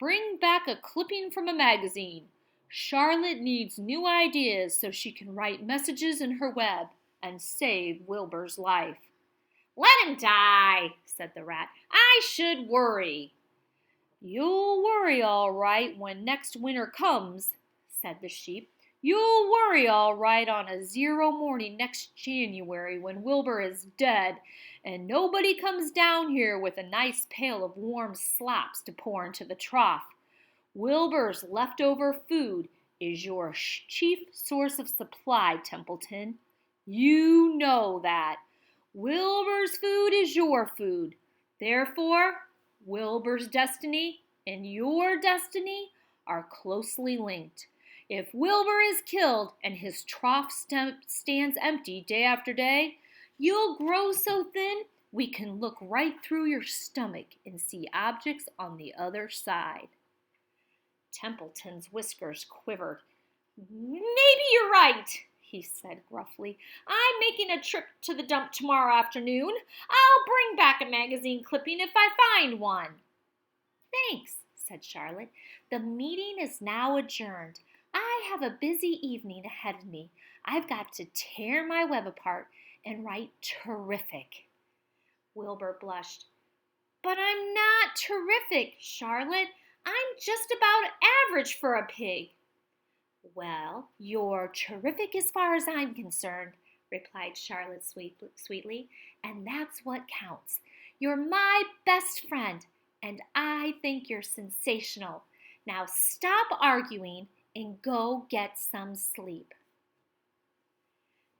bring back a clipping from a magazine. Charlotte needs new ideas so she can write messages in her web and save Wilbur's life." "Let him die," said the rat. "I should worry." "You'll worry all right when next winter comes," said the sheep. "You'll worry all right on a 0 morning next January when Wilbur is dead and nobody comes down here with a nice pail of warm slops to pour into the trough. Wilbur's leftover food is your chief source of supply, Templeton. You know that. Wilbur's food is your food. Therefore, Wilbur's destiny and your destiny are closely linked. If Wilbur is killed and his trough stands empty day after day, you'll grow so thin we can look right through your stomach and see objects on the other side." Templeton's whiskers quivered. "Maybe you're right," he said gruffly. "I'm making a trip to the dump tomorrow afternoon. I'll bring back a magazine clipping if I find one." "Thanks," said Charlotte. "The meeting is now adjourned. I have a busy evening ahead of me. I've got to tear my web apart and write terrific." Wilbur blushed. "But I'm not terrific, Charlotte. I'm just about average for a pig." "Well, you're terrific as far as I'm concerned," replied Charlotte sweetly, "and that's what counts. You're my best friend, and I think you're sensational. Now stop arguing and go get some sleep."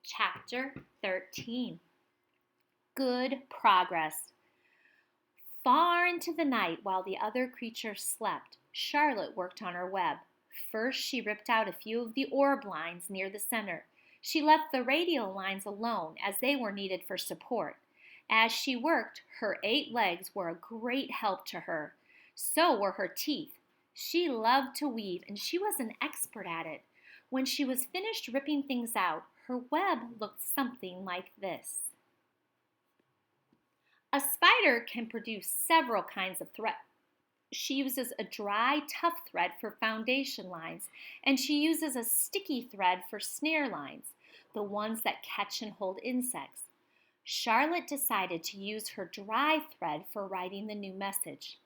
Chapter 13. Good Progress. Far into the night, while the other creatures slept, Charlotte worked on her web. First, she ripped out a few of the orb lines near the center. She left the radial lines alone, as they were needed for support. As she worked, her 8 legs were a great help to her. So were her teeth. She loved to weave, and she was an expert at it. When she was finished ripping things out, her web looked something like this. A spider can produce several kinds of thread. She uses a dry, tough thread for foundation lines, and she uses a sticky thread for snare lines, the ones that catch and hold insects. Charlotte decided to use her dry thread for writing the new message.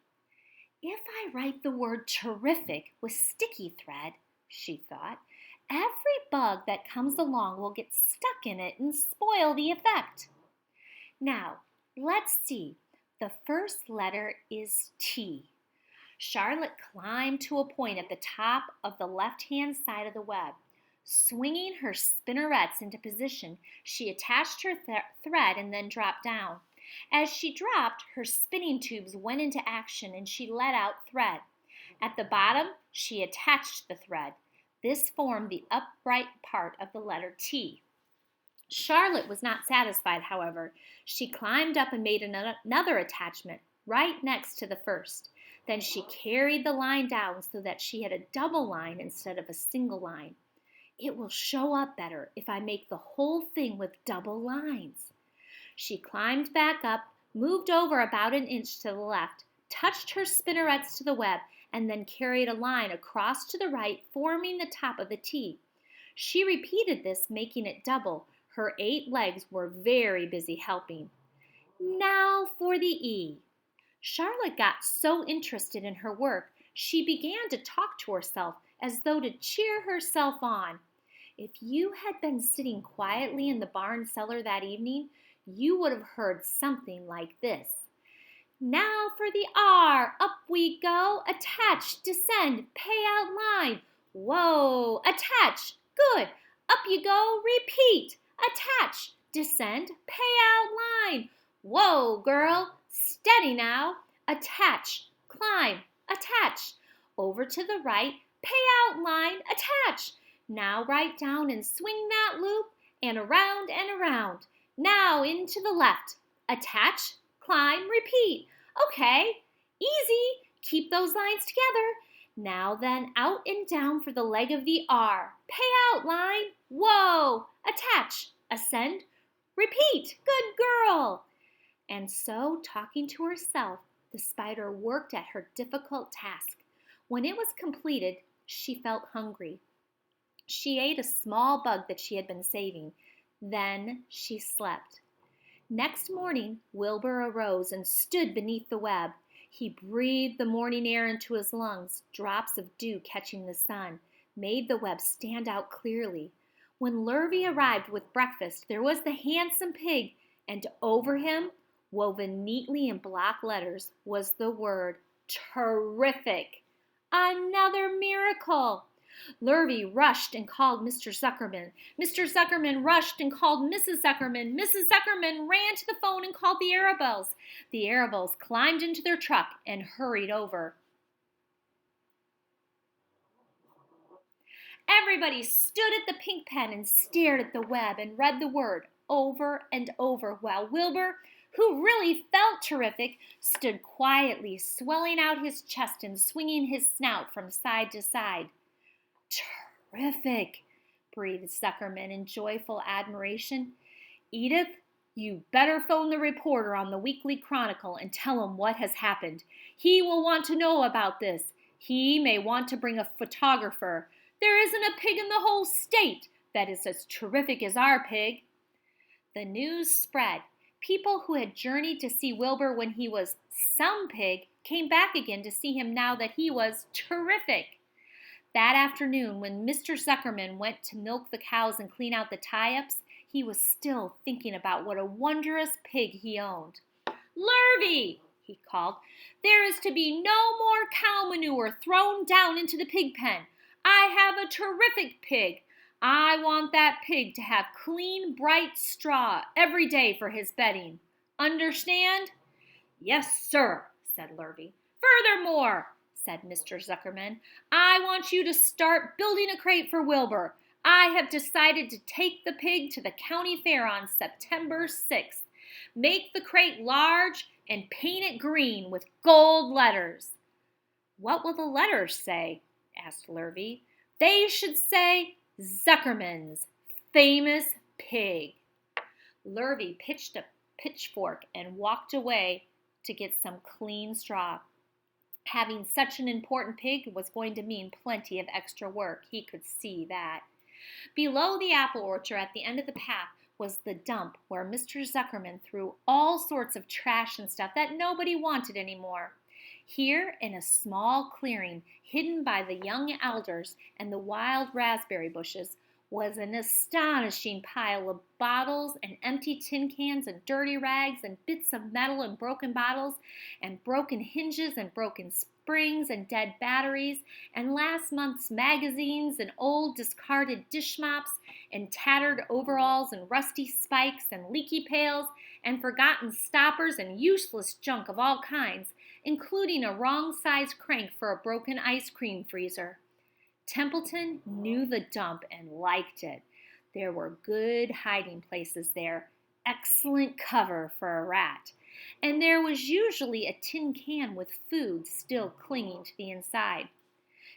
"If I write the word terrific with sticky thread," she thought, "every bug that comes along will get stuck in it and spoil the effect." Now, let's see. The first letter is T. Charlotte climbed to a point at the top of the left-hand side of the web. Swinging her spinnerets into position, she attached her thread and then dropped down. As she dropped, her spinning tubes went into action and she let out thread. At the bottom, she attached the thread. This formed the upright part of the letter T. Charlotte was not satisfied, however. She climbed up and made another attachment right next to the first. Then she carried the line down so that she had a double line instead of a single line. "It will show up better if I make the whole thing with double lines." She climbed back up, moved over about an inch to the left, touched her spinnerets to the web, and then carried a line across to the right, forming the top of the T. She repeated this, making it double. Her 8 legs were very busy helping. Now for the E. Charlotte got so interested in her work, she began to talk to herself as though to cheer herself on. If you had been sitting quietly in the barn cellar that evening, you would have heard something like this. "Now for the R. Up we go. Attach, descend, pay out line. Whoa, attach. Good. Up you go. Repeat. Attach, descend, pay out line. Whoa, girl. Steady now. Attach, climb, attach. Over to the right, pay out line, attach. Now right down and swing that loop, and around and around. Now into the left. Attach, climb, repeat. Okay, easy. Keep those lines together. Now then, out and down for the leg of the R. Pay out line. Whoa. Attach. Ascend. Repeat. Good girl." And so, talking to herself, the spider worked at her difficult task. When it was completed, she felt hungry. She ate a small bug that she had been saving. Then she slept. Next morning, Wilbur arose and stood beneath the web. He breathed the morning air into his lungs. Drops of dew catching the sun made the web stand out clearly. When Lurvy arrived with breakfast, there was the handsome pig, and over him, woven neatly in block letters, was the word terrific. Another miracle! Lurvy rushed and called Mr. Zuckerman. Mr. Zuckerman rushed and called Mrs. Zuckerman. Mrs. Zuckerman ran to the phone and called the Arabelles. The Arabelles climbed into their truck and hurried over. Everybody stood at the pink pen and stared at the web and read the word over and over, while Wilbur, who really felt terrific, stood quietly, swelling out his chest and swinging his snout from side to side. Terrific, breathed Zuckerman in joyful admiration. Edith, you better phone the reporter on the Weekly Chronicle and tell him what has happened. He will want to know about this. He may want to bring a photographer. There isn't a pig in the whole state that is as terrific as our pig. The news spread. People who had journeyed to see Wilbur when he was some pig came back again to see him now that he was terrific. That afternoon, when Mr. Zuckerman went to milk the cows and clean out the tie-ups, he was still thinking about what a wondrous pig he owned. Lurvy, he called, there is to be no more cow manure thrown down into the pig pen. I have a terrific pig. I want that pig to have clean, bright straw every day for his bedding. Understand? Yes, sir, said Lurvy. Furthermore, said Mr. Zuckerman, I want you to start building a crate for Wilbur. I have decided to take the pig to the county fair on September 6th. Make the crate large and paint it green with gold letters. What will the letters say? Asked Lurvy. They should say, Zuckerman's famous pig. Lurvy pitched a pitchfork and walked away to get some clean straw. Having such an important pig was going to mean plenty of extra work. He could see that. Below the apple orchard at the end of the path was the dump where Mr. Zuckerman threw all sorts of trash and stuff that nobody wanted anymore. Here, in a small clearing hidden by the young alders and the wild raspberry bushes, was an astonishing pile of bottles and empty tin cans and dirty rags and bits of metal and broken bottles and broken hinges and broken springs and dead batteries and last month's magazines and old discarded dish mops and tattered overalls and rusty spikes and leaky pails and forgotten stoppers and useless junk of all kinds, including a wrong-sized crank for a broken ice cream freezer. Templeton knew the dump and liked it. There were good hiding places there, excellent cover for a rat, and there was usually a tin can with food still clinging to the inside.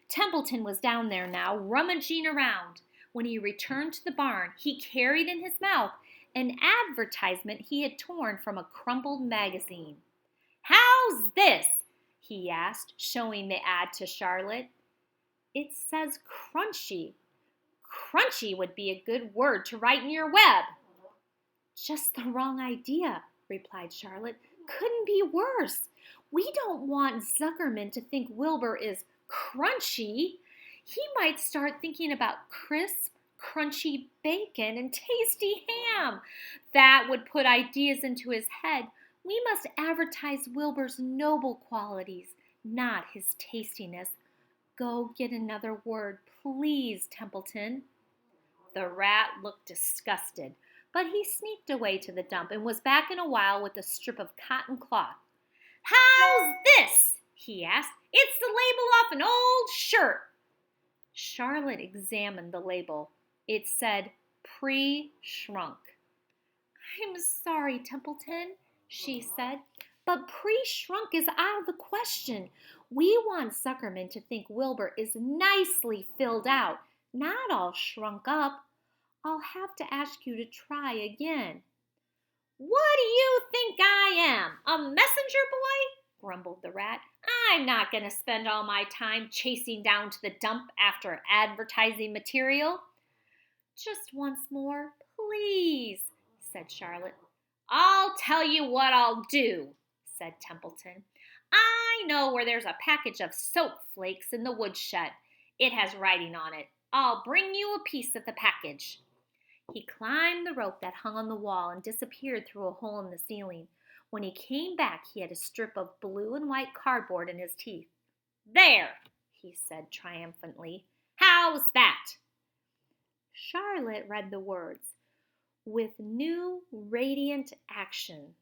Templeton was down there now, rummaging around. When he returned to the barn, he carried in his mouth an advertisement he had torn from a crumpled magazine. How's this? He asked, showing the ad to Charlotte. It says crunchy. Crunchy would be a good word to write in your web. Just the wrong idea, replied Charlotte. Couldn't be worse. We don't want Zuckerman to think Wilbur is crunchy. He might start thinking about crisp, crunchy bacon and tasty ham. That would put ideas into his head. We must advertise Wilbur's noble qualities, not his tastiness. Go get another word, please, Templeton. The rat looked disgusted, but he sneaked away to the dump and was back in a while with a strip of cotton cloth. How's this? He asked. It's the label off an old shirt. Charlotte examined the label. It said, pre-shrunk. I'm sorry, Templeton, she said, but pre-shrunk is out of the question. We want Zuckerman to think Wilbur is nicely filled out, not all shrunk up. I'll have to ask you to try again. What do you think I am, a messenger boy? grumbled the rat. I'm not going to spend all my time chasing down to the dump after advertising material. Just once more, please, said Charlotte. I'll tell you what I'll do, said Templeton. I know where there's a package of soap flakes in the woodshed. It has writing on it. I'll bring you a piece of the package. He climbed the rope that hung on the wall and disappeared through a hole in the ceiling. When he came back, he had a strip of blue and white cardboard in his teeth. There, he said triumphantly. How's that? Charlotte read the words, with new radiant action.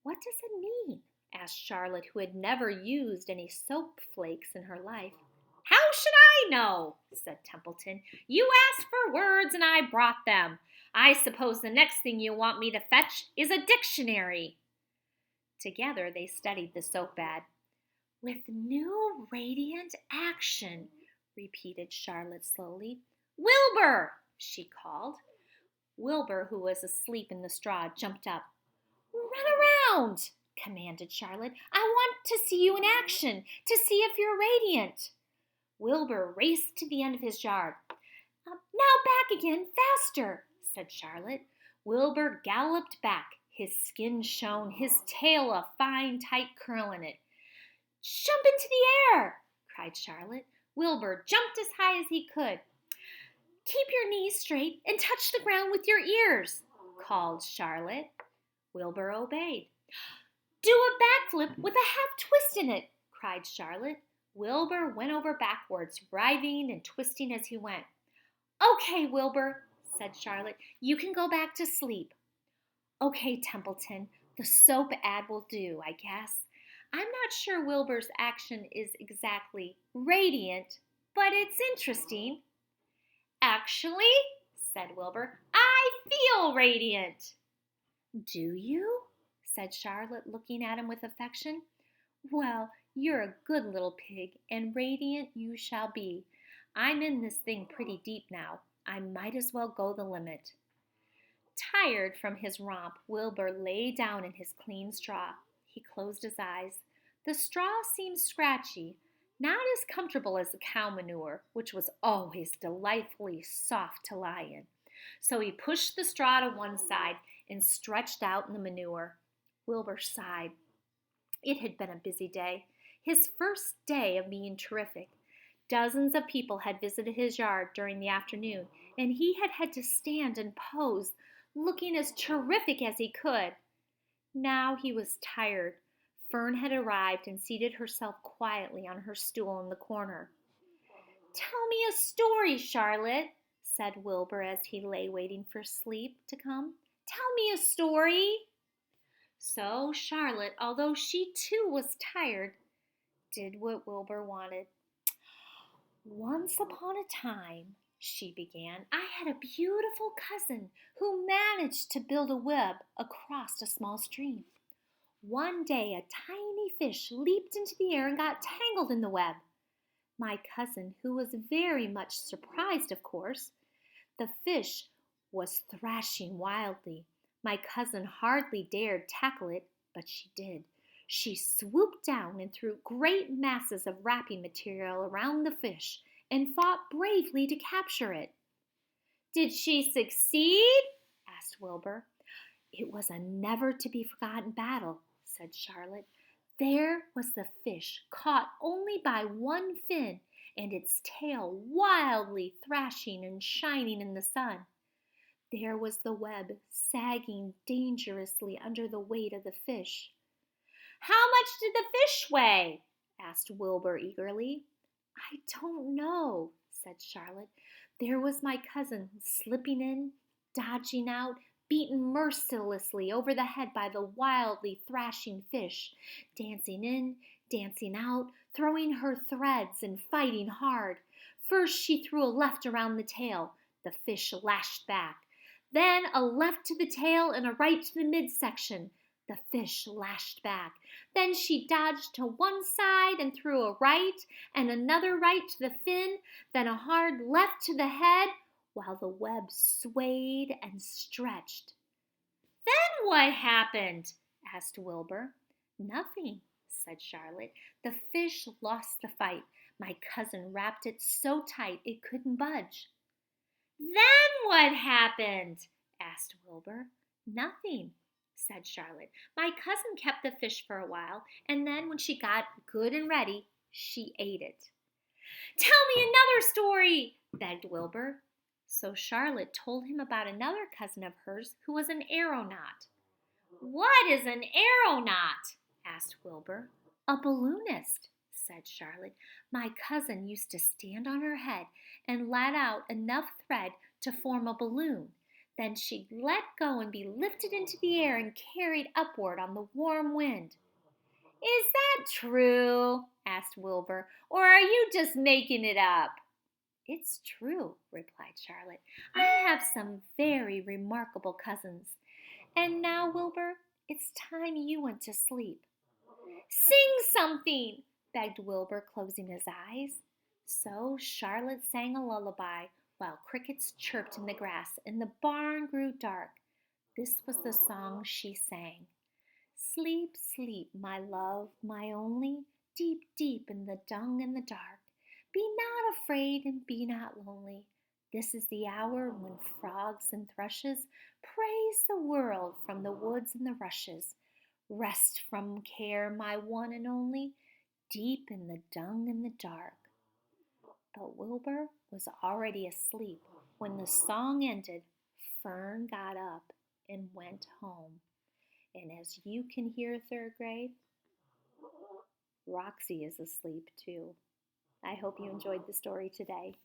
What does it mean? Asked Charlotte, who had never used any soap flakes in her life. How should I know? Said Templeton. You asked for words and I brought them. I suppose the next thing you want me to fetch is a dictionary. Together they studied the soap ad. With new radiant action, repeated Charlotte slowly. Wilbur, she called. Wilbur, who was asleep in the straw, jumped up. Run around, commanded Charlotte. I want to see you in action, to see if you're radiant. Wilbur raced to the end of his yard. Now back again, faster, said Charlotte. Wilbur galloped back. His skin shone, his tail a fine, tight curl in it. Jump into the air, cried Charlotte. Wilbur jumped as high as he could. Keep your knees straight and touch the ground with your ears, called Charlotte. Wilbur obeyed. Do a backflip with a half twist in it, cried Charlotte. Wilbur went over backwards, writhing and twisting as he went. Okay, Wilbur, said Charlotte. You can go back to sleep. Okay, Templeton, the soap ad will do, I guess. I'm not sure Wilbur's action is exactly radiant, but it's interesting. Actually, said Wilbur, I feel radiant. Do you? Said Charlotte, looking at him with affection. Well, you're a good little pig, and radiant you shall be. I'm in this thing pretty deep now. I might as well go the limit. Tired from his romp, Wilbur lay down in his clean straw. He closed his eyes. The straw seemed scratchy, not as comfortable as the cow manure, which was always delightfully soft to lie in. So he pushed the straw to one side and stretched out in the manure. Wilbur sighed. It had been a busy day, his first day of being terrific. Dozens of people had visited his yard during the afternoon, and he had had to stand and pose, looking as terrific as he could. Now he was tired. Fern had arrived and seated herself quietly on her stool in the corner. Tell me a story, Charlotte, said Wilbur as he lay waiting for sleep to come. Tell me a story. So Charlotte, although she too was tired, did what Wilbur wanted. Once upon a time, she began, I had a beautiful cousin who managed to build a web across a small stream. One day, a tiny fish leaped into the air and got tangled in the web. My cousin, who was very much surprised, of course, the fish was thrashing wildly. My cousin hardly dared tackle it, but she did. She swooped down and threw great masses of wrapping material around the fish and fought bravely to capture it. Did she succeed? Asked Wilbur. It was a never-to-be-forgotten battle, said Charlotte. There was the fish, caught only by one fin, and its tail wildly thrashing and shining in the sun. There was the web, sagging dangerously under the weight of the fish. How much did the fish weigh? Asked Wilbur eagerly. I don't know, said Charlotte. There was my cousin, slipping in, dodging out, beaten mercilessly over the head by the wildly thrashing fish, dancing in, dancing out, throwing her threads and fighting hard. First she threw a left around the tail. The fish lashed back. Then a left to the tail and a right to the midsection. The fish lashed back. Then she dodged to one side and threw a right and another right to the fin, then a hard left to the head, while the web swayed and stretched. Then what happened? Asked Wilbur. Nothing, said Charlotte. "The fish lost the fight. My cousin wrapped it so tight it couldn't budge." "Then what happened?" asked Wilbur. "Nothing," said Charlotte. "My cousin kept the fish for a while, and then when she got good and ready, she ate it." "Tell me another story," begged Wilbur. So Charlotte told him about another cousin of hers who was an aeronaut. "What is an aeronaut?" asked Wilbur. "A balloonist," said Charlotte. "My cousin used to stand on her head and let out enough thread to form a balloon. Then she'd let go and be lifted into the air and carried upward on the warm wind." "Is that true?" asked Wilbur, "or are you just making it up?" "It's true," replied Charlotte. "I have some very remarkable cousins. And now, Wilbur, it's time you went to sleep." "Sing something," begged Wilbur, closing his eyes. So Charlotte sang a lullaby while crickets chirped in the grass and the barn grew dark. This was the song she sang. "Sleep, sleep, my love, my only, deep, deep in the dung and the dark. Be not afraid and be not lonely. This is the hour when frogs and thrushes praise the world from the woods and the rushes. Rest from care, my one and only, deep in the dung and the dark." But Wilbur was already asleep. When the song ended, Fern got up and went home. And as you can hear, third grade, Roxy is asleep too. I hope you enjoyed the story today.